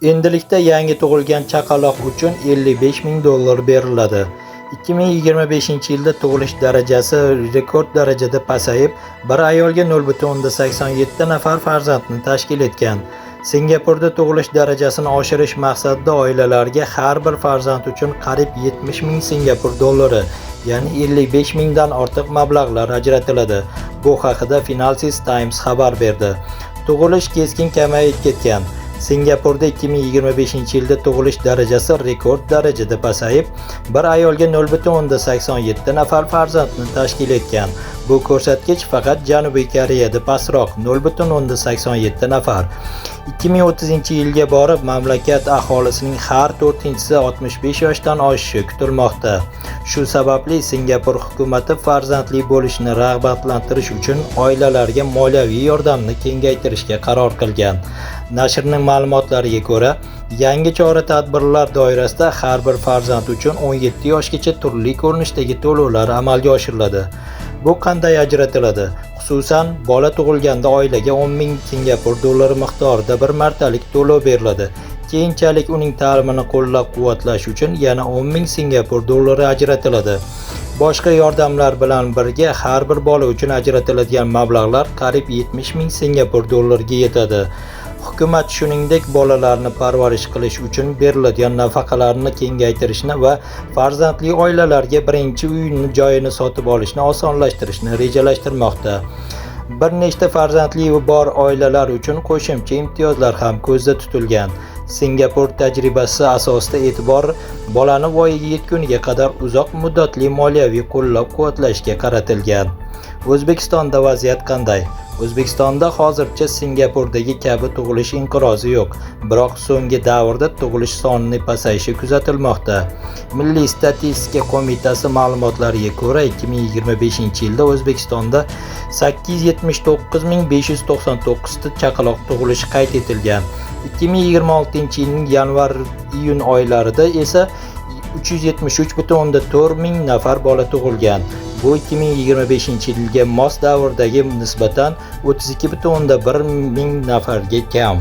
Endilikda yangi tug'ilgan chaqaloq uchun $55,000 beriladi. 2025-yilda tug'ilish darajasi rekord darajada pasayib, bir ayolga 0,87 nafar farzandni tashkil etgan. Singapurda tug'ilish darajasini oshirish maqsadida oilalarga har bir farzand uchun qariyb 70,000 Singapur dollari, ya'ni 55,000 dan ortiq mablag'lar ajratiladi. Bu haqida Financial Times xabar berdi. Tug'ilish keskin kamayib ketgan. Singapurda 2025-yilda tug'ilish darajasi rekord darajada pasayib, bir ayolga 0,87 nafar farzandni tashkil etgan. Bu ko'rsatkich faqat Janubiy Koreyada pastroq 0,87 nafar. 2030-yilga borib mamlakat aholisining har 4-chisi 65 yoshdan oshishi kutilmoqda. Shu sababli Singapur hukumati farzandli bo'lishni rag'batlantirish uchun oilalarga moliyaviy yordamni kengaytirishga qaror qilgan. Nashrning ma'lumotlariga ko'ra, yangi chora-tadbirlar doirasida har bir farzand uchun 17 yoshgacha turli ko'rinishdagi to'lovlar amalga oshiriladi. Bu qanday ajratiladi? Xususan, bola tug'ilganda oilaga 10,000 Singapur dollari miqdorida bir martalik to'lov beriladi. Keyinchalik uning ta'limini qo'llab-quvvatlash uchun yana 10,000 Singapur dollari ajratiladi. Boshqa yordamlar bilan birga har bir bola uchun ajratiladigan mablag'lar qariyb 70,000 Singapur dollariga yetadi. Hukumat shuningdek bolalarni parvarish qilish uchun beriladigan nafaqalarni kengaytirishni va farzandli oilalarga birinchi uyni joyini sotib olishni osonlashtirishni rejalashtirmoqda. Bir nechta farzandli bor oilalar uchun qo'shimcha imtiyozlar ham ko'zda tutilgan. Singapur tajribasi asosida e'tibor bolani voyaga yetguniga qadar uzoq muddatli moliyaviy qo'llab-quvvatlashga qaratilgan. O'zbekistonda vaziyat qanday? O'zbekistonda hozircha Singapurdagi kabi tug'ilish inqirozi yo'q, biroq so'nggi davrda tug'ilish sonining pasayishi kuzatilmoqda. Milliy statistika qo'mitasi ma'lumotlariga ko'ra, 2025-yilda O'zbekistonda 879,599 ta chaqaloq tug'ilishi qayd etilgan. 2026-yilning yanvar-iyun oylarida esa 373,4 ming nafar bola tug'ilgan. Bu 2025-yilga mos davrdagi nisbatan 32,1 ming nafarga kam.